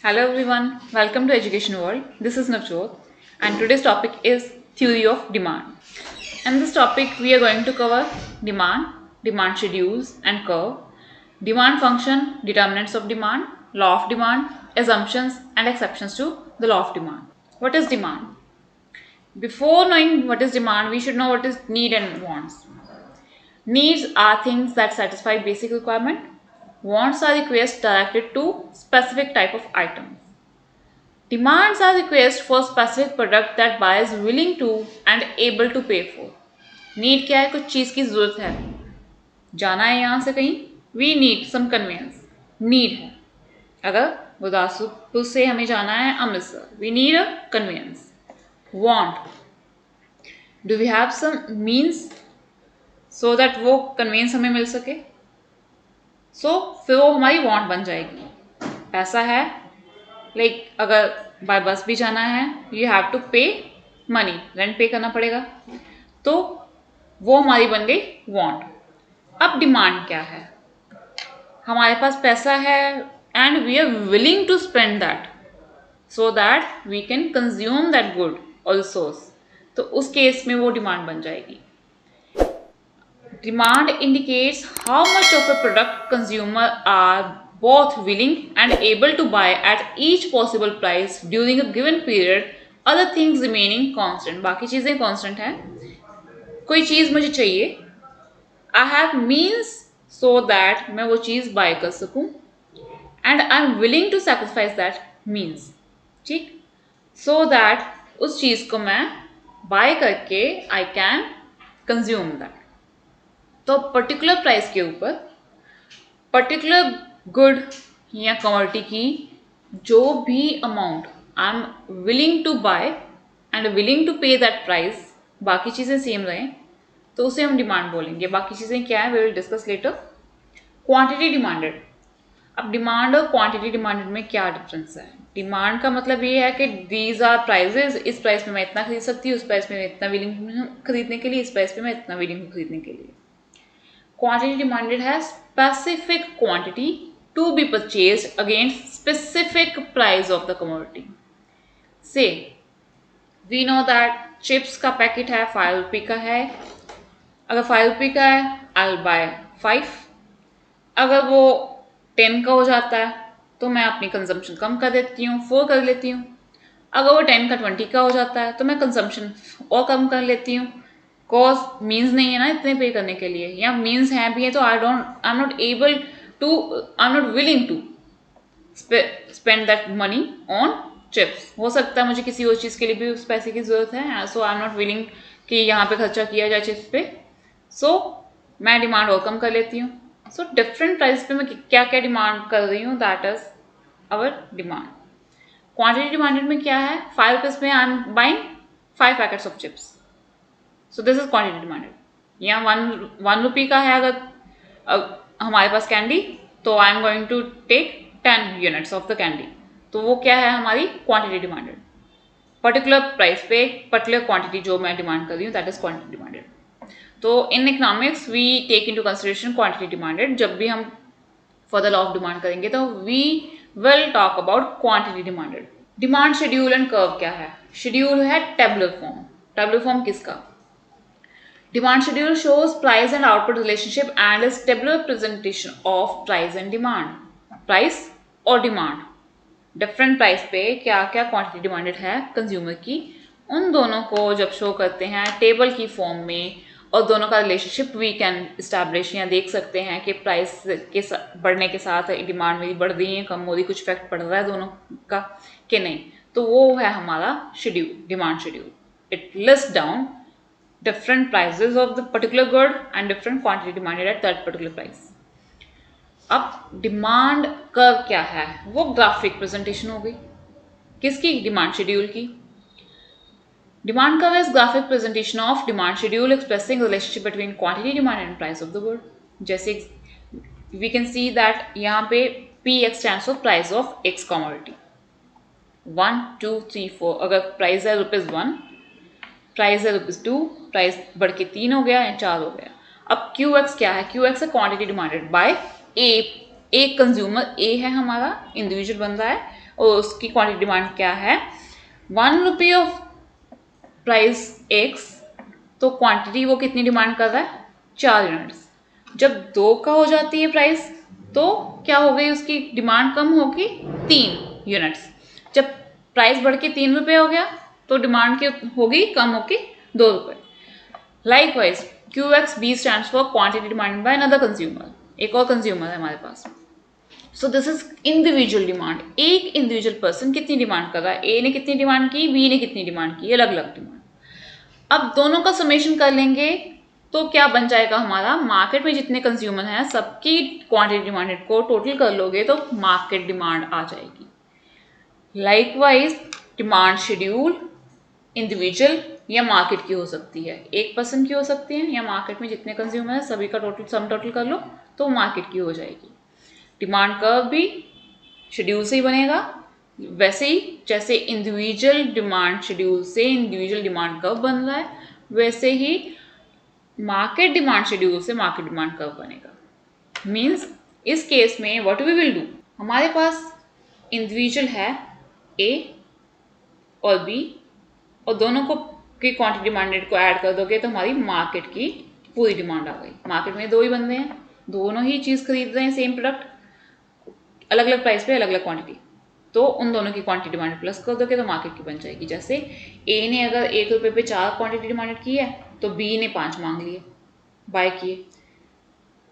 Hello everyone, welcome to Education World. This is Navjot and today's topic is theory of demand. In this topic we are going to cover demand schedules and curve, demand function, determinants of demand, law of demand, assumptions and exceptions to the law of demand. What is demand? Before knowing what is demand, we should know what is need and wants. Needs are things that satisfy basic requirement. Wants are requests directed to specific type of items. Demands are requests for specific product that buyer is willing to and able to pay for. Need क्या है? कुछ चीज़ की ज़रूरत है, जाना है यहाँ से कहीं, we need some conveyance, need है. अगर गुरदासपुर से हमें जाना है Amritsar, we need a conveyance. Want, do we have some means so that वो कन्वेंस हमें मिल सके. फिर वो हमारी वांट बन जाएगी. पैसा है, अगर बाय बस भी जाना है, यू हैव टू पे मनी, रेंट पे करना पड़ेगा, तो वो हमारी बन गई वांट. अब डिमांड क्या है? हमारे पास पैसा है and we are willing to spend that so that we can consume that good और रिसोर्स, तो उस केस में वो डिमांड बन जाएगी. Demand indicates how much of a product consumer are both willing and able to buy at each possible price during a given period, other things remaining constant. बाकी चीज़ें constant हैं. कोई चीज़ मुझे चाहिए, I have means so that मैं वो चीज़ buy कर सकूँ and I'm willing to sacrifice that means. ठीक, so that उस चीज़ को मैं buy करके I can consume that. तो पर्टिकुलर प्राइस के ऊपर पर्टिकुलर गुड या कमोडिटी की जो भी amount I am willing to buy and willing to pay that price, बाकी चीज़ें सेम रहें, तो उसे हम डिमांड बोलेंगे. बाकी चीज़ें क्या है, we will discuss later. Quantity demanded. अब डिमांड और क्वांटिटी डिमांडेड में क्या डिफरेंस है? डिमांड का मतलब ये है कि दीज आर प्राइजेज, इस प्राइस में मैं इतना खरीद सकती हूँ, उस प्राइस में मैं इतना विलिंग हूँ खरीदने के लिए, इस प्राइस में मैं इतना विलिंग हूँ खरीदने के लिए. Quantity demanded has specific quantity to be purchased against specific price of the commodity. Say, we know that chips का पैकेट है 5 रुपये का है. अगर 5 रुपये का है, I'll buy 5. अगर वो 10 का हो जाता है तो मैं अपनी कंजम्पशन कम कर देती हूँ, 4 कर लेती हूँ. अगर वो 10 का 20 का हो जाता है तो मैं कंजम्पशन और कम कर लेती हूँ. कॉज मीन्स नहीं है ना इतने पे करने के लिए, या मीन्स हैं भी है तो I am not able to, I am not willing to spend that money on chips. हो सकता है मुझे किसी और चीज़ के लिए भी उस पैसे की ज़रूरत है, सो आई एम नॉट विलिंग कि यहाँ पे खर्चा किया जाए चिप्स पे, सो मैं डिमांड और कम कर लेती हूँ. सो डिफरेंट प्राइस पे मैं क्या क्या डिमांड कर रही हूँ, that is our demand. Quantity demanded में क्या है, 5 रुपीज़ में I am buying 5 packets of chips, so this is quantity demanded. या 1 रुपये का है अगर हमारे पास कैंडी, तो I am going to take 10 units of the candy, तो वो क्या है हमारी क्वांटिटी डिमांडेड. पर्टिकुलर प्राइस पे पर्टिकुलर क्वांटिटी जो मैं डिमांड कर रही हूँ, दैट इज क्वांटिटी डिमांडेड. तो in economics we take into consideration quantity demanded. जब भी हम for the law of demand करेंगे तो we will talk about quantity demanded. Demand schedule and curve क्या है? शेड्यूल है टेबुलर फॉर्म. टेबुलर फॉर्म किसका? Demand schedule shows price and output relationship and is tabular presentation of price and demand. Price और demand, different price पे क्या क्या quantity demanded है consumer की, उन दोनों को जब शो करते हैं टेबल की फॉर्म में, और दोनों का रिलेशनशिप वी कैन इस्टेब्लिश या देख सकते हैं कि प्राइस के बढ़ने के साथ डिमांड मेरी बढ़ रही है, कम हो रही, कुछ इफेक्ट पड़ रहा है दोनों का कि नहीं, तो वो है हमारा schedule, demand schedule. It list down different prices of the particular good and different quantity demanded at that particular price. अब डिमांड कर्व क्या है? वो ग्राफिक प्रेजेंटेशन हो गई किसकी? डिमांड शेड्यूल की. Demand curve is graphic presentation of demand schedule expressing relationship between quantity demand and price of the good. जैसे we can see that यहाँ पे Px stands for price of x commodity. 1 2 3 4, अगर price है ₹1, price है ₹2, price बढ़ के 3 हो गया या 4 हो गया. अब क्यू एक्स क्या है? क्यू एक्स है क्वांटिटी डिमांडेड बाय ए एक कंज्यूमर ए है हमारा, इंडिविजुअल बंदा है, और उसकी क्वांटिटी डिमांड क्या है, 1 रुपये ऑफ प्राइस एक्स, तो क्वांटिटी वो कितनी डिमांड कर रहा है, 4 यूनिट्स। जब 2 का हो जाती है प्राइस तो क्या हो गई, उसकी डिमांड कम होगी 3 यूनिट्स। जब प्राइस बढ़ के 3 रुपये हो गया तो डिमांड की होगी कम होगी 2 रुपये। Likewise QXB stands for quantity demand by another consumer, एक और कंज्यूमर है हमारे पास। So this is individual demand, एक इंडिविजुअल पर्सन कितनी डिमांड कर रहा है, ए ने कितनी डिमांड की, बी ने कितनी डिमांड की, अलग अलग डिमांड। अब दोनों का समेशन कर लेंगे तो क्या बन जाएगा हमारा, मार्केट में जितने कंज्यूमर हैं सबकी क्वांटिटी डिमांडेड को टोटल कर लोगे तो मार्केट डिमांड आ जाएगी। लाइकवाइज डिमांड शेड्यूल इंडिविजुअल या मार्केट की हो सकती है, एक पर्सन की हो सकती है, या मार्केट में जितने कंज्यूमर हैं सभी का टोटल सम टोटल कर लो तो मार्केट की हो जाएगी। डिमांड कर्व भी शेड्यूल से ही बनेगा, वैसे ही जैसे इंडिविजुअल डिमांड शेड्यूल से इंडिविजुअल डिमांड कर्व बन रहा है, वैसे ही मार्केट डिमांड शेड्यूल से मार्केट डिमांड कर्व बनेगा। मीन्स इस केस में व्हाट वी विल डू, हमारे पास इंडिविजुअल है ए और बी, और दोनों को की क्वांटिटी डिमांडेड को ऐड कर दोगे तो हमारी मार्केट की पूरी डिमांड आ गई। मार्केट में 2 ही बंदे हैं, दोनों ही चीज़ खरीद रहे हैं, सेम प्रोडक्ट, अलग अलग प्राइस पे अलग अलग क्वांटिटी, तो उन दोनों की क्वांटिटी डिमांड प्लस कर दोगे तो मार्केट की बन जाएगी। जैसे ए ने अगर 1 रुपये पे 4 क्वांटिटी डिमांडेड की है तो बी ने 5 मांग लिए, बाय किए।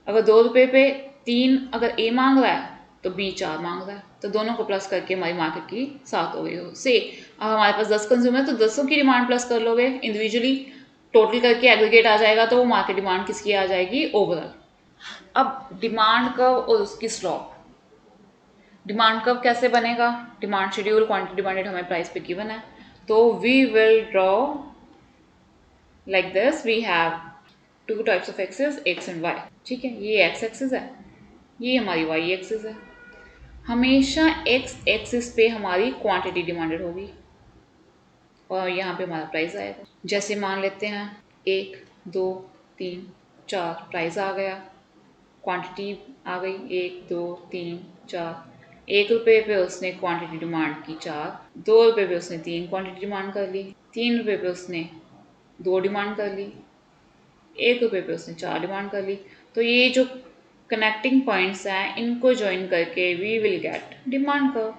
अगर 2 रुपये पे 3 अगर ए मांग रहा है तो बी 4 मांग रहा है, तो दोनों को प्लस करके हमारी मार्केट की 7 हो गई हो। से अब हमारे पास 10 कंज्यूमर, तो 10 की डिमांड प्लस कर लोगे इंडिविजुअली, टोटल करके एग्रीगेट आ जाएगा, तो वो मार्केट डिमांड किसकी आ जाएगी, ओवरऑल। अब डिमांड कर्व और उसकी स्लॉप, डिमांड कर्व कैसे बनेगा, डिमांड शेड्यूल क्वांटिटी डिमांडेड हमें प्राइस पे गिवन है, तो we will draw like this, we have 2 types of axes, X and Y, ठीक है, ये एक्स एक्सिस है, ये हमारी वाई एक्सिस है। हमेशा एक्स एक्सिस पे हमारी क्वांटिटी डिमांडेड होगी और यहाँ पे हमारा प्राइस आएगा। जैसे मान लेते हैं 1 2 3 4 प्राइस आ गया, क्वांटिटी आ गई 1 2 3 4, 1 रुपये पे उसने क्वांटिटी डिमांड की 4, 2 रुपये पे उसने 3 क्वांटिटी डिमांड कर ली, 3 रुपये पे उसने 2 डिमांड कर ली, 1 रुपये पे उसने 4 डिमांड कर ली। तो ये जो कनेक्टिंग पॉइंट्स हैं इनको ज्वाइन करके we will get demand curve.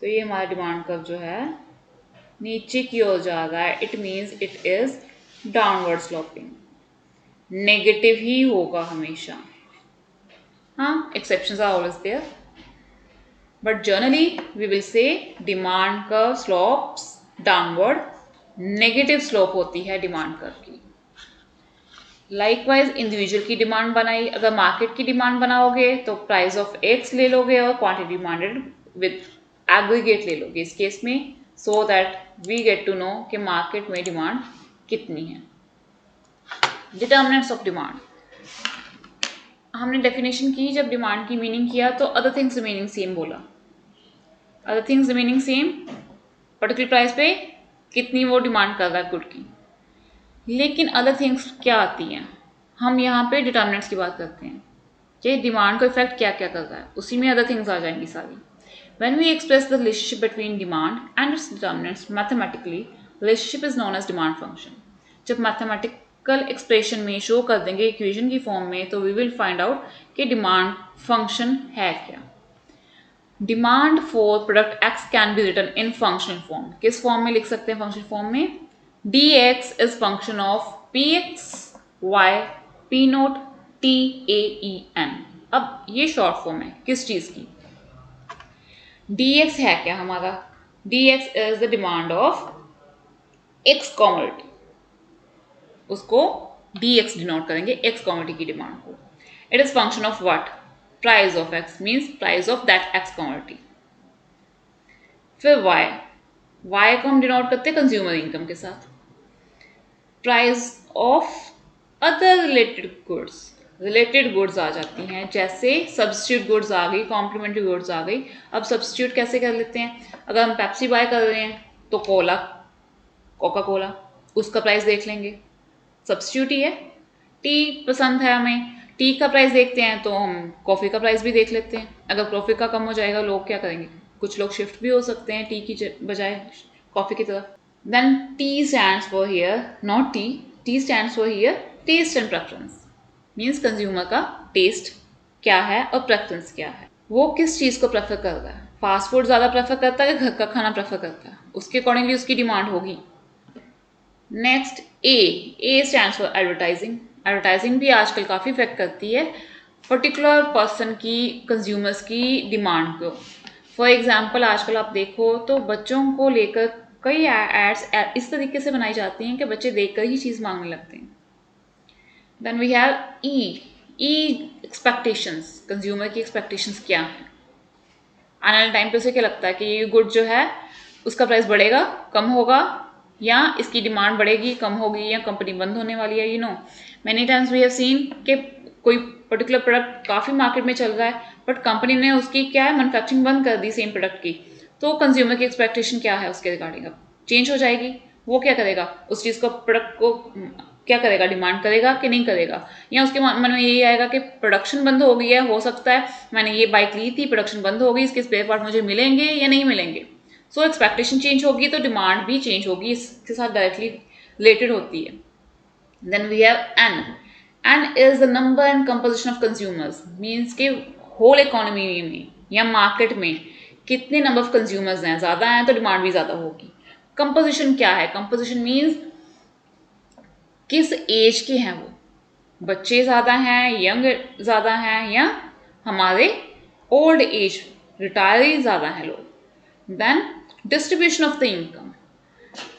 तो ये हमारा डिमांड कर्व जो है नीचे की ओर जा रहा है, it means it is downward sloping, negative ही होगा हमेशा। हाँ, exceptions are always there, but generally we will say demand curve slopes downward, negative slope होती है डिमांड कर्व की। लाइकवाइज इंडिविजुअल की डिमांड बनाई, अगर मार्केट की डिमांड बनाओगे तो प्राइस ऑफ एक्स ले लोगे और क्वांटिटी डिमांडेड विद एग्रीगेट ले लोगे इस केस में, so that we get to know कि मार्केट में डिमांड कितनी है। डिटर्मिनेंट्स ऑफ डिमांड, हमने डेफिनेशन की, जब डिमांड की मीनिंग किया तो अदर थिंग्स रिमेनिंग सेम बोला, other things remaining same, particular price पे कितनी वो डिमांड कर रहा है गुड की। लेकिन अदर थिंग्स क्या आती हैं, हम यहाँ पे डिटर्मिनेंट्स की बात करते हैं कि डिमांड को इफेक्ट क्या क्या कर रहा है, उसी में अदर थिंग्स आ जाएंगी सारी। When we express the relationship between demand and its determinants mathematically, relationship is known as demand function. जब mathematical expression में शो कर देंगे इक्वेशन की फॉर्म में तो we will find out कि डिमांड फंक्शन है क्या। Demand for product X can be written in functional form, किस फॉर्म में लिख सकते हैं फंक्शनल फॉर्म में, dx is function of px y p note t a e n। अब ये शॉर्ट फॉर्म है किस चीज़ की, dx है क्या हमारा, dx is the demand of x commodity, उसको dx डिनोट करेंगे x commodity की डिमांड को। it is function of what, price of x means price of that x commodity। फिर y को हम डिनोट करते हैं कंज्यूमर इनकम के साथ। Price of other related goods आ जाती हैं, जैसे सब्स्टिट्यूट गुड्स आ गई, कॉम्प्लीमेंट्री गुड्स आ गई। अब सब्स्टिट्यूट कैसे कर लेते हैं, अगर हम पेप्सी बाय कर रहे हैं तो कोका कोला उसका प्राइस देख लेंगे, सब्स्टिट्यूट ही है। टी पसंद है हमें, टी का प्राइस देखते हैं तो हम कॉफ़ी का प्राइस भी देख लेते हैं। अगर कॉफ़ी का कम हो जाएगा लोग क्या करेंगे, कुछ लोग शिफ्ट भी हो सकते हैं टी की बजाय कॉफ़ी की तरफ। Then T stands for here not T stands for here taste and preference. Means consumer का टेस्ट क्या है और प्रेफरेंस क्या है, वो किस चीज़ को प्रेफर कर रहा है, फास्ट फूड ज़्यादा प्रेफर करता है या घर का खाना प्रेफर करता है, उसके अकॉर्डिंगली उसकी डिमांड होगी। Next A stands for advertising. Advertising भी आजकल काफ़ी इफेक्ट करती है पर्टिकुलर पर्सन की, कंज्यूमर्स की डिमांड को। फॉर एग्जांपल आजकल आप देखो तो बच्चों को लेकर कई एड्स इस तरीके से बनाई जाती हैं कि बच्चे देखकर ही चीज़ मांगने लगते हैं। Then we have E expectations. Consumer की एक्सपेक्टेशंस क्या है, आने वाले टाइम पे उसे क्या लगता है कि ये गुड जो है उसका प्राइस बढ़ेगा, कम होगा, या इसकी डिमांड बढ़ेगी, कम होगी, या कंपनी बंद होने वाली है। Many times we have seen कि कोई पर्टिकुलर प्रोडक्ट काफ़ी मार्केट में चल रहा है बट कंपनी ने उसकी क्या है मैन्युफैक्चरिंग बंद कर दी सेम प्रोडक्ट की, तो कंज्यूमर की एक्सपेक्टेशन क्या है उसके रिगार्डिंग अब चेंज हो जाएगी। वो क्या करेगा, उस चीज़ को प्रोडक्ट को क्या करेगा, डिमांड करेगा कि नहीं करेगा, या उसके मन में यही आएगा कि प्रोडक्शन बंद हो गई है, हो सकता है मैंने ये बाइक ली थी, प्रोडक्शन बंद हो गई, इसके स्पेयर पार्ट मुझे मिलेंगे या नहीं मिलेंगे। सो एक्सपेक्टेशन चेंज होगी तो डिमांड भी चेंज होगी, इसके साथ डायरेक्टली रिलेटेड होती है। Then we have N is the number and composition of consumers. Means के होल इकोनॉमी में या मार्केट में कितने नंबर ऑफ कंज्यूमर्स हैं, ज़्यादा हैं तो डिमांड भी ज़्यादा होगी। कंपोजिशन क्या है, कंपोजिशन मीन्स किस एज के हैं वो, बच्चे ज़्यादा हैं, यंग ज़्यादा हैं, या हमारे ओल्ड एज रिटायरी ज़्यादा हैं लोग। Then distribution of the income,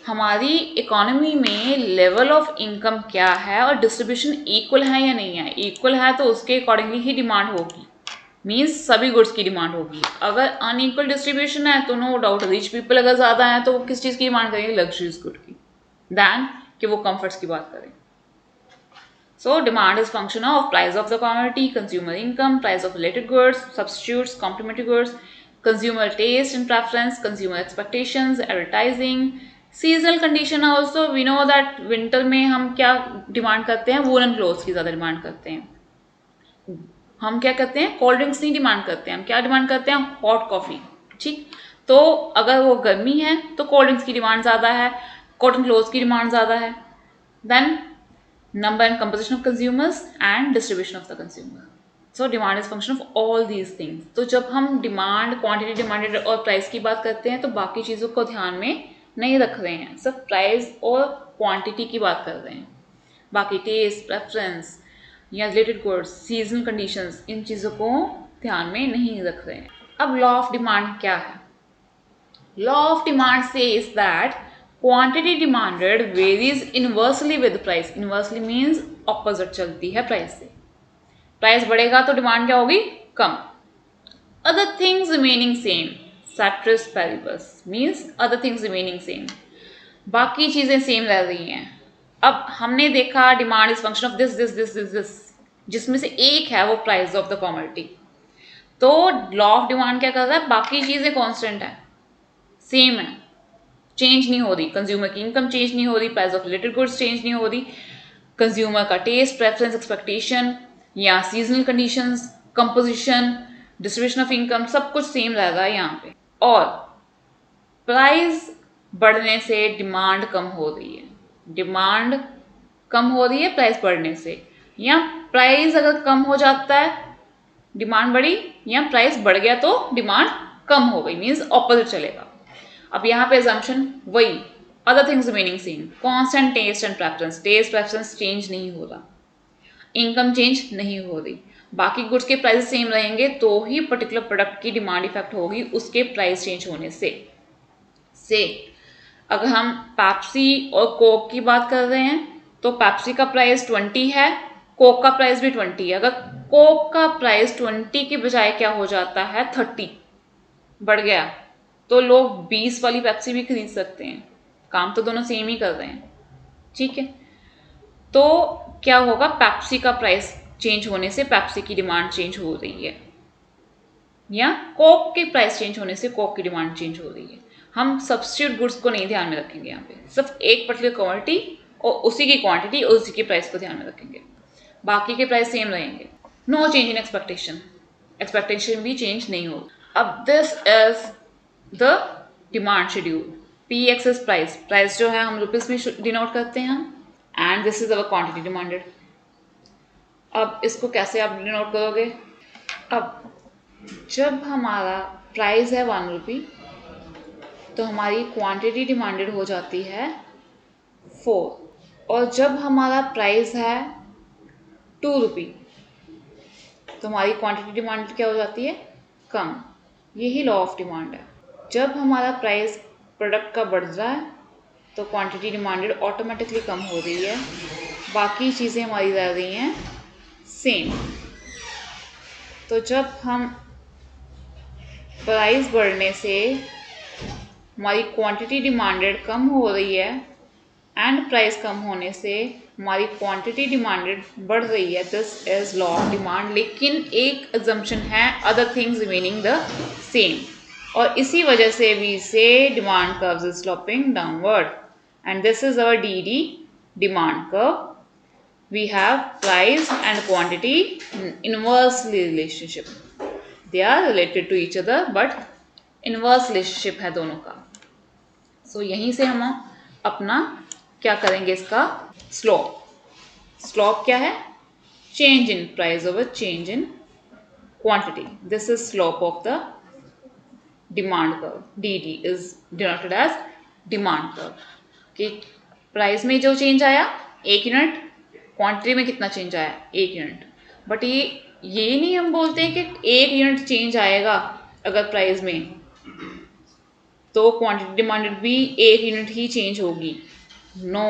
हमारी इकोनॉमी में लेवल ऑफ इनकम क्या है और डिस्ट्रीब्यूशन इक्वल है या नहीं है। इक्वल है तो उसके अकॉर्डिंगली ही डिमांड होगी, मीन्स सभी गुड्स की डिमांड होगी। अगर अनइक्वल डिस्ट्रीब्यूशन है तो नो डाउट रिच पीपल अगर ज़्यादा है तो वो किस चीज़ की डिमांड करेंगे, लग्जरीज गुड की, दैन कि वो कंफर्ट्स की बात करें। So demand is function of price of the commodity, consumer income, price of related goods, substitutes, complementary goods, consumer taste and preference, consumer expectations, advertising, seasonal condition also we know that winter में हम क्या demand करते हैं, woollen clothes की ज़्यादा demand करते हैं। हम क्या करते हैं, कोल्ड ड्रिंक्स नहीं डिमांड करते हैं, हम क्या डिमांड करते हैं, हॉट कॉफ़ी। ठीक, तो अगर वो गर्मी है तो कोल्ड ड्रिंक्स की डिमांड ज़्यादा है, कॉटन क्लोथ्स की डिमांड ज़्यादा है। Then number and composition of consumers and distribution of the consumer. So demand is function of all these things. तो जब हम डिमांड, क्वांटिटी डिमांडेड और प्राइस की बात करते हैं तो बाकी चीज़ों को ध्यान में नहीं रख रहे हैं, सिर्फ प्राइस और क्वांटिटी की बात कर रहे हैं। बाकी टेस्ट, प्रेफरेंस या रिलेटेड गुड्स, सीजनल कंडीशंस, इन चीज़ों को ध्यान में नहीं रख रहे हैं। अब लॉ ऑफ डिमांड क्या है? Law of demand says that quantity demanded varies inversely with price. Inversely means opposite चलती है प्राइस से। प्राइस बढ़ेगा तो डिमांड क्या होगी, कम। Other things remaining same, ceteris paribus means other things remaining same, बाकी चीज़ें सेम रह रही हैं। अब हमने देखा demand is function of this this this this this, जिसमें से एक है वो प्राइस ऑफ द कमोडिटी। तो लॉ ऑफ डिमांड क्या कर रहा है, बाकी चीज़ें कॉन्स्टेंट है, सेम है, चेंज नहीं हो रही। कंज्यूमर की इनकम चेंज नहीं हो रही, price of related goods change नहीं हो रही, कंज्यूमर का टेस्ट, प्रेफरेंस, एक्सपेक्टेशन या seasonal conditions, composition, distribution of income, सब कुछ सेम रह रहा है यहाँ पे। और प्राइस बढ़ने से डिमांड कम हो रही है, डिमांड कम हो रही है प्राइस बढ़ने से, या प्राइस अगर कम हो जाता है डिमांड बढ़ी, या प्राइस बढ़ गया तो डिमांड कम हो गई, मीन्स ऑपोजिट चलेगा। अब यहाँ पे assumption वही, other things remaining same, constant taste and preference, taste preference change नहीं हो रहा, इनकम चेंज नहीं हो रही, बाकी गुड्स के प्राइस सेम रहेंगे तो ही पर्टिकुलर प्रोडक्ट की डिमांड इफेक्ट होगी उसके प्राइस चेंज होने से अगर हम पेप्सी और कोक की बात कर रहे हैं तो पेप्सी का प्राइस 20 है, कोक का प्राइस भी 20 है। अगर कोक का प्राइस 20 के बजाय क्या हो जाता है 30 बढ़ गया तो लोग 20 वाली पेप्सी भी खरीद सकते हैं, काम तो दोनों सेम ही कर रहे हैं। ठीक है, तो क्या होगा, पेप्सी का प्राइस चेंज होने से पेप्सी की डिमांड चेंज हो रही है, या कोक के प्राइस चेंज होने से कोक की डिमांड चेंज हो रही है। हम सब्स्टिट्यूट गुड्स को नहीं ध्यान में रखेंगे, यहाँ पे सिर्फ एक पर्टिकुलर क्वांटिटी और उसी की क्वांटिटी और उसी के प्राइस को ध्यान में रखेंगे। बाकी के प्राइस सेम रहेंगे। No change in expectation, expectation भी चेंज नहीं होगी। अब this is the demand schedule. P X is price, price जो है हम रुपीज में डिनोट करते हैं हम, and this is our quantity demanded. अब इसको कैसे आप डिनोट करोगे? अब जब हमारा प्राइस है 1 रुपी, तो हमारी क्वांटिटी डिमांडेड हो जाती है 4, और जब हमारा प्राइस है 2 रुपी, तो हमारी क्वांटिटी डिमांडेड क्या हो जाती है? कम। यही लॉ ऑफ डिमांड है। जब हमारा प्राइस प्रोडक्ट का बढ़ रहा है तो क्वांटिटी डिमांडेड ऑटोमेटिकली कम हो रही है, बाकी चीज़ें हमारी रह रही हैं सेम। तो जब हम प्राइस बढ़ने से हमारी क्वांटिटी डिमांडेड कम हो रही है एंड प्राइस कम होने से हमारी क्वांटिटी डिमांडेड बढ़ रही है, this is law of demand. लेकिन एक अजम्पशन है, other things remaining the same, और इसी वजह से we say demand curves is sloping downward, and this is our D demand curve. We have price and quantity inversely relationship, they are related to each other but inverse relationship है दोनों का। सो यहीं से हम अपना क्या करेंगे, इसका स्लोप। स्लोप क्या है? Change in price over change in quantity. This is slope of the demand curve. D D is denoted as demand curve, कि प्राइस में जो चेंज आया 1 यूनिट, क्वांटिटी में कितना चेंज आया 1 यूनिट। बट ये नहीं हम बोलते हैं कि 1 यूनिट चेंज आएगा अगर प्राइस में, तो क्वांटिटी डिमांडेड भी 1 यूनिट ही चेंज होगी। नो,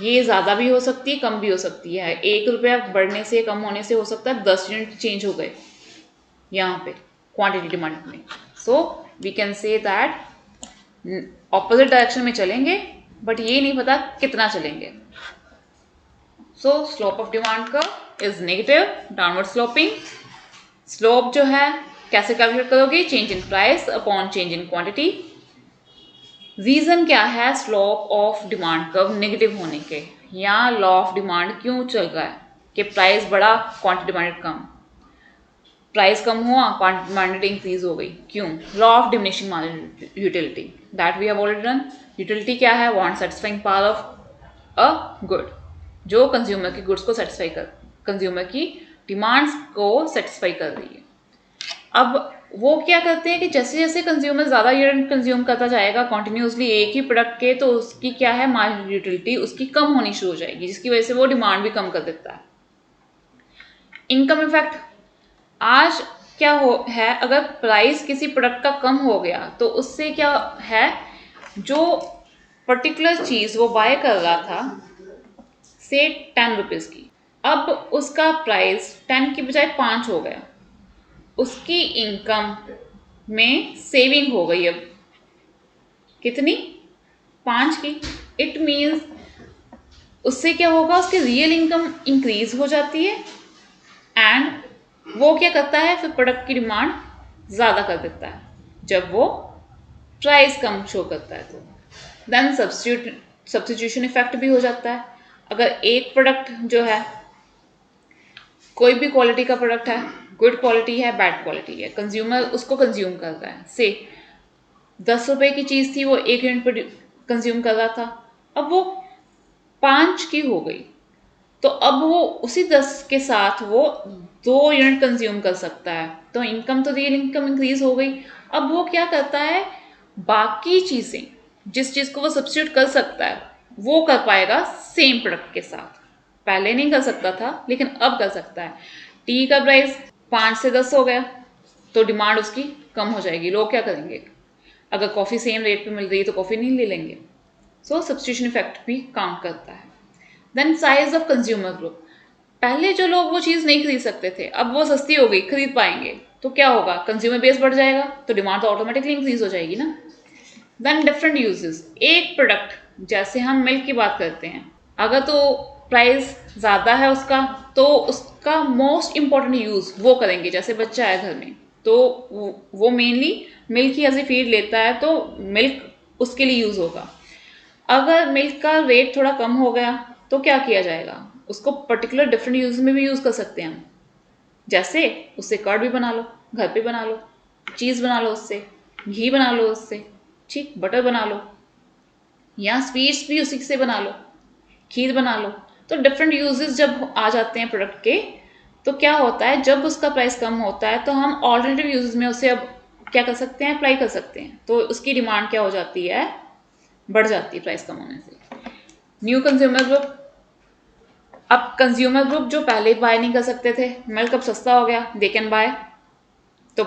ये ज़्यादा भी हो सकती है, कम भी हो सकती है। 1 रुपया बढ़ने से कम होने से हो सकता है 10 यूनिट चेंज हो गए यहाँ पे क्वांटिटी डिमांड में। So we can say that opposite direction में चलेंगे, बट ये नहीं पता कितना चलेंगे। सो स्लोप ऑफ डिमांड का is negative, downward sloping. Slope जो है कैसे कैलकुलेट करोगे? Change in price upon change in quantity. Reason क्या है slope of demand curve negative होने के? यहाँ लॉ ऑफ डिमांड क्यों चल रहा है कि प्राइस बढ़ा, क्वांटिटी डिमांडेड कम, प्राइस कम हुआ, क्वांटिटी डिमांडेड इंक्रीज हो गई। क्यों? Law of diminishing marginal utility, that we have already done. Utility क्या है? Want satisfying power of a good, जो कंज्यूमर की गुड्स को सेटिस्फाई कर, कंज्यूमर की डिमांड्स को सेटिस्फाई कर रही है। अब वो क्या करते हैं कि जैसे जैसे कंज्यूमर ज़्यादा यूनिट कंज्यूम करता जाएगा कॉन्टिन्यूसली एक ही प्रोडक्ट के, तो उसकी क्या है, मार्जिनल यूटिलिटी उसकी कम होनी शुरू हो जाएगी, जिसकी वजह से वो डिमांड भी कम कर देता है। इनकम इफेक्ट, आज क्या है, अगर प्राइस किसी प्रोडक्ट का कम हो गया तो उससे क्या है, जो पर्टिकुलर चीज़ वो बाय कर रहा था से 10 रुपीज़ की, अब उसका प्राइस 10 की बजाय 5 हो गया, उसकी इनकम में सेविंग हो गई। अब कितनी? 5 की। इट मीन्स उससे क्या होगा, उसकी रियल इनकम इंक्रीज हो जाती है, एंड वो क्या करता है, फिर प्रोडक्ट की डिमांड ज़्यादा कर देता है जब वो प्राइस कम शो करता है। तो देन सब्स्टिट्यूशन इफेक्ट भी हो जाता है। अगर एक प्रोडक्ट जो है, कोई भी क्वालिटी का प्रोडक्ट है, गुड क्वालिटी है, बैड क्वालिटी है, कंज्यूमर उसको कंज्यूम कर रहा है, से 10 रुपए की चीज़ थी, वो 1 यूनिट पर कंज्यूम कर रहा था, अब वो 5 की हो गई, तो अब वो उसी 10 के साथ वो 2 यूनिट कंज्यूम कर सकता है, तो इनकम तो रियल इनकम इंक्रीज हो गई। अब वो क्या करता है, बाकी चीज़ें जिस चीज़ को वो सब्स्टिट्यूट कर सकता है वो कर पाएगा सेम प्रोडक्ट के साथ। पहले नहीं कर सकता था, लेकिन अब कर सकता है। टी का प्राइस 5 से 10 हो गया, तो डिमांड उसकी कम हो जाएगी। लोग क्या करेंगे, अगर कॉफ़ी सेम रेट पे मिल रही है तो कॉफ़ी नहीं ले लेंगे। सो सब्स्टिट्यूशन इफेक्ट भी काम करता है। Then size of consumer group, पहले जो लोग वो चीज़ नहीं खरीद सकते थे, अब वो सस्ती हो गई, खरीद पाएंगे, तो क्या होगा, कंज्यूमर बेस बढ़ जाएगा, तो डिमांड तो ऑटोमेटिकली इंक्रीज हो जाएगी ना। देन डिफरेंट यूजेस, एक प्रोडक्ट, जैसे हम मिल्क की बात करते हैं, अगर तो प्राइस ज़्यादा है उसका, तो उसका मोस्ट इम्पॉर्टेंट यूज़ वो करेंगे। जैसे बच्चा है घर में, तो वो मेनली मिल्क ही एज ए फीड लेता है, तो मिल्क उसके लिए यूज़ होगा। अगर मिल्क का रेट थोड़ा कम हो गया तो क्या किया जाएगा, उसको पर्टिकुलर डिफरेंट यूज में भी यूज़ कर सकते हैं हम। जैसे उससे कर्ड भी बना लो, घर पे बना लो, चीज़ बना लो उससे, घी बना लो उससे, ठीक, बटर बना लो, या स्वीट्स भी उसी से बना लो, खीर बना लो। तो डिफरेंट यूजेस जब आ जाते हैं प्रोडक्ट के, तो क्या होता है, जब उसका प्राइस कम होता है तो हम ऑल्टरनेटिव यूजेस में उसे अब क्या कर सकते हैं, अप्लाई कर सकते हैं। तो उसकी डिमांड क्या हो जाती है, बढ़ जाती है प्राइस कम होने से। न्यू कंज्यूमर ग्रुप, अब कंज्यूमर ग्रुप जो पहले बाय नहीं कर सकते थे, मिल्क अब सस्ता हो गया, दे कैन बाय, तो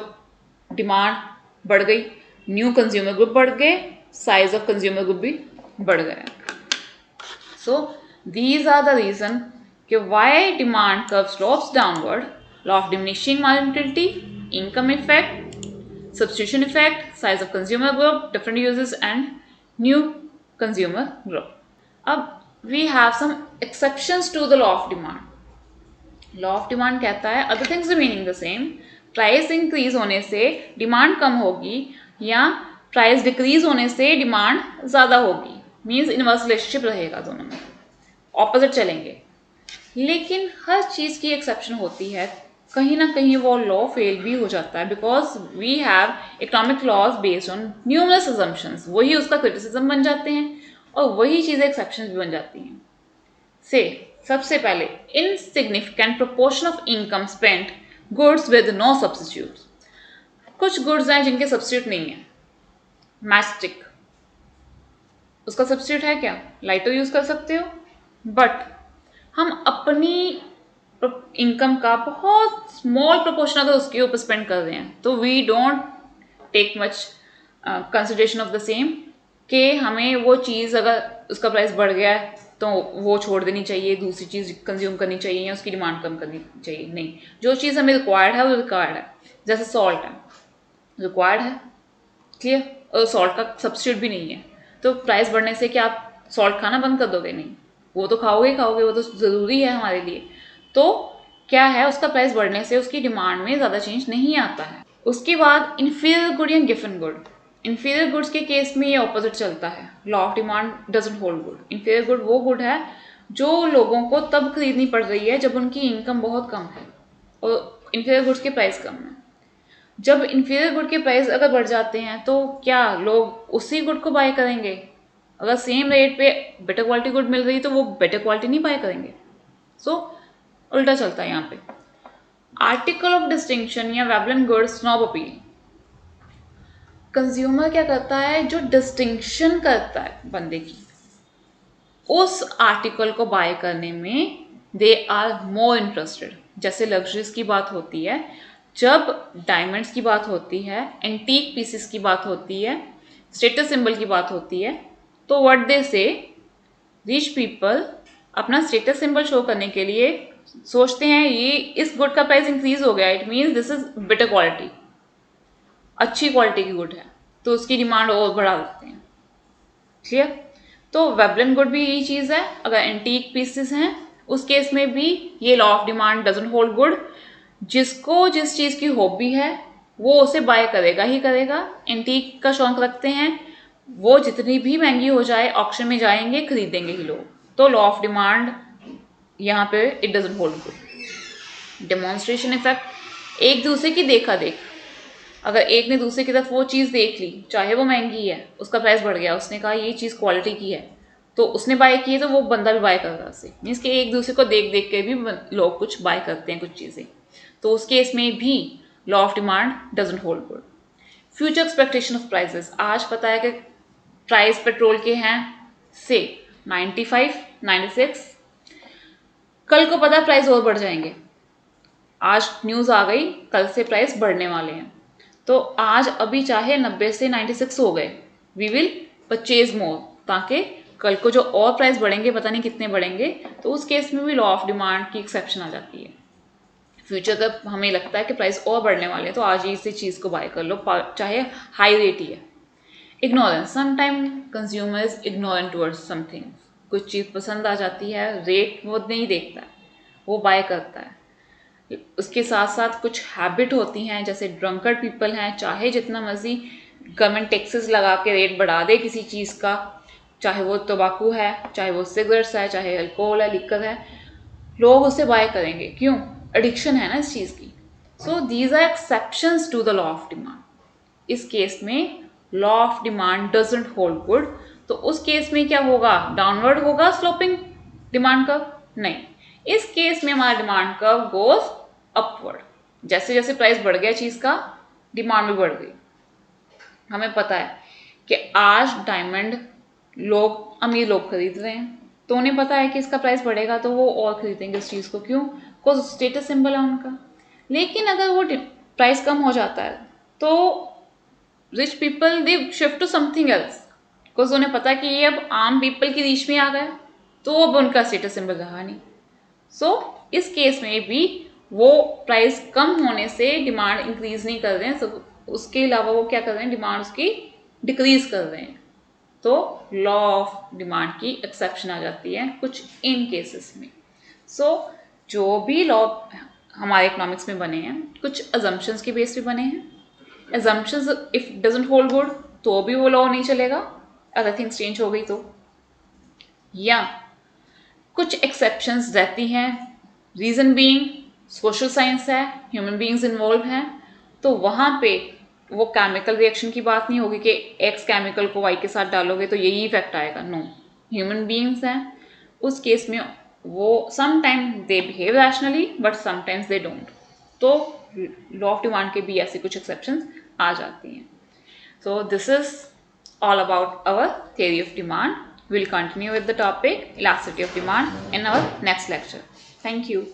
डिमांड बढ़ गई, न्यू कंज्यूमर ग्रुप बढ़ गए, साइज ऑफ कंज्यूमर ग्रुप भी बढ़ गया। So these are the reason कि why demand curve slopes downward, law of diminishing marginality, income effect, substitution effect, size of consumer group, different uses, and new consumer group. अब we have some exceptions to the law of demand. Law of demand कहता है other things remaining the same, price increase होने से demand कम होगी या price decrease होने से demand ज़्यादा होगी, मीन्स इनवर्स रिलेशनशिप रहेगा, दोनों में ऑपोजिट चलेंगे। लेकिन हर चीज़ की एक्सेप्शन होती है, कहीं ना कहीं वो लॉ फेल भी हो जाता है, because we have economic laws based on numerous assumptions, वही उसका क्रिटिसिज्म बन जाते हैं और वही चीज़ें एक्सेप्शन भी बन जाती हैं। से सबसे पहले insignificant proportion of income spent goods with no substitute. कुछ गुड्स हैं जिनके सब्स्टिट्यूट नहीं है, मैस्टिक उसका सब्स्टिट्यूट है क्या, लाइटर यूज कर सकते हो, बट हम अपनी इनकम का बहुत स्मॉल प्रोपोर्शन अगर उसके ऊपर स्पेंड कर रहे हैं तो we don't take much consideration of the same, कि हमें वो चीज़ अगर उसका प्राइस बढ़ गया है तो वो छोड़ देनी चाहिए, दूसरी चीज़ कंज्यूम करनी चाहिए या उसकी डिमांड कम करनी चाहिए। नहीं, जो चीज़ हमें रिक्वायर्ड है वो रिक्वायर्ड है। जैसे सॉल्ट है, रिक्वायर्ड है, क्लियर, और सॉल्ट का सब्स्टिट्यूट भी नहीं है, तो प्राइस बढ़ने से क्या आप सॉल्ट खाना बंद कर दोगे? नहीं, वो तो खाओगे खाओगे, वो तो ज़रूरी है हमारे लिए। तो क्या है, उसका प्राइस बढ़ने से उसकी डिमांड में ज़्यादा चेंज नहीं आता है। उसके बाद इन्फीरियर गुड या गिवन गुड, इन्फीरियर गुड्स के केस में ये ऑपोजिट चलता है, law of demand doesn't hold good. Inferior good वो गुड है जो लोगों को तब खरीदनी पड़ रही है जब उनकी इनकम बहुत कम है और इन्फीरियर गुड्स के प्राइस कम है। जब इन्फीरियर गुड के प्राइस अगर बढ़ जाते हैं तो क्या लोग उसी गुड को बाय करेंगे? अगर सेम रेट पे बेटर क्वालिटी गुड मिल रही तो वो बेटर क्वालिटी नहीं बाय करेंगे। सो उल्टा चलता है यहाँ पे। आर्टिकल ऑफ डिस्टिंक्शन या Veblen goods snob appeal, consumer क्या करता है, जो डिस्टिंक्शन करता है बंदे की, उस आर्टिकल को बाय करने में दे आर मोर इंटरेस्टेड। जैसे लग्जरीज की बात होती है, जब डायमंड्स की बात होती है, एंटीक पीसेस की बात होती है, स्टेटस सिंबल की बात होती है, तो व्हाट दे से, रिच पीपल अपना स्टेटस सिंबल शो करने के लिए सोचते हैं ये इस गुड का प्राइस इंक्रीज हो गया, it means this is better quality, अच्छी क्वालिटी की गुड है, तो उसकी डिमांड और बढ़ा देते हैं। क्लियर? तो वेबलन गुड भी यही चीज़ है। अगर एंटीक पीसेस हैं उस केस में भी ये law of demand doesn't hold good. जिसको जिस चीज़ की हॉबी है वो उसे बाय करेगा ही करेगा। एंटीक का शौक रखते हैं वो जितनी भी महंगी हो जाए ऑक्शन में जाएंगे, खरीदेंगे ही लोग। तो लॉ ऑफ डिमांड यहाँ पे it doesn't hold good. Demonstration effect, एक दूसरे की देखा देख, अगर एक ने दूसरे की तरफ वो चीज़ देख ली, चाहे वो महंगी है, उसका प्राइस बढ़ गया, उसने कहा ये चीज़ क्वालिटी की है, तो उसने बाय की है तो वो बंदा भी बाय कर रहा है। मीन्स कि एक दूसरे को देख देख के भी लोग कुछ बाय करते हैं कुछ चीज़ें, तो उस केस में भी law of demand doesn't hold good. Future expectation of prices, आज पता है कि प्राइस पेट्रोल के हैं से 95, 96, कल को पता प्राइस और बढ़ जाएंगे। आज न्यूज़ आ गई कल से प्राइस बढ़ने वाले हैं, तो आज अभी चाहे 90 से 96 हो गए, वी विल परचेज मोर, ताकि कल को जो और प्राइस बढ़ेंगे पता नहीं कितने बढ़ेंगे, तो उस केस में भी लॉ ऑफ डिमांड की एक्सेप्शन आ जाती है। फ्यूचर तक हमें लगता है कि प्राइस और बढ़ने वाले हैं तो आज ही इसी चीज़ को बाय कर लो, चाहे हाई रेट ही है। Ignorance, sometime consumer is ignorant towards something, कुछ चीज़ पसंद आ जाती है, रेट वो नहीं देखता है, वो बाय करता है। उसके साथ साथ कुछ हैबिट होती हैं, जैसे ड्रंकर्ड पीपल हैं, चाहे जितना मर्जी गवर्नमेंट टैक्सेस लगा के रेट बढ़ा दे किसी चीज़ का, चाहे वो तंबाकू है, चाहे वो सिगरेट्स है, चाहे अल्कोहल है, लिकर है, लोग उसे बाय करेंगे, क्यों? एडिक्शन है ना इस चीज़ की। So these are exceptions to the law of demand. इस केस में law of demand doesn't hold good. तो उस केस में क्या होगा? डाउनवर्ड होगा स्लोपिंग डिमांड कर्व? नहीं, इस केस में हमारा डिमांड कर्व गोज अपवर्ड। जैसे जैसे प्राइस बढ़ गया चीज़ का, डिमांड भी बढ़ गई। हमें पता है कि आज डायमंड लोग, अमीर लोग खरीद रहे हैं, तो उन्हें पता है कि इसका प्राइस बढ़ेगा तो वो और खरीदेंगे उस चीज़ को। क्यों? बिकॉज स्टेटस सिंबल है उनका। लेकिन अगर वो प्राइस कम हो जाता है तो rich people they shift to something else, because उन्हें पता है कि ये अब आम पीपल की रीच में आ गया, तो अब उनका स्टेटस सिंबल रहा नहीं। सो इस केस में भी वो प्राइस कम होने से डिमांड इंक्रीज नहीं कर रहे हैं, so उसके अलावा वो क्या कर रहे हैं? डिमांड उसकी डिक्रीज कर रहे हैं। तो लॉ ऑफ डिमांड की एक्सेप्शन आ जाती है कुछ इन केसेस में। सो जो भी लॉ हमारे इकोनॉमिक्स में बने हैं, कुछ अजम्पशंस के बेस पे बने हैं। assumptions if doesn't hold good तो भी वो लॉ नहीं चलेगा, अगर थिंग्स चेंज हो गई तो। या कुछ एक्सेप्शंस रहती हैं, रीजन बीइंग सोशल साइंस है, ह्यूमन बीइंग्स इन्वॉल्व हैं, तो वहाँ पे वो केमिकल रिएक्शन की बात नहीं होगी कि एक्स केमिकल को वाई के साथ डालोगे तो यही इफेक्ट आएगा। नो, ह्यूमन बीइंग्स हैं, उस केस में वो sometime they behave rationally but sometimes they don't. तो लॉ ऑफ डिमांड के भी ऐसे कुछ एक्सेप्शंस आ जाती हैं। So this is all about our theory of demand. We'll continue with the topic elasticity of demand in our next lecture. Thank you.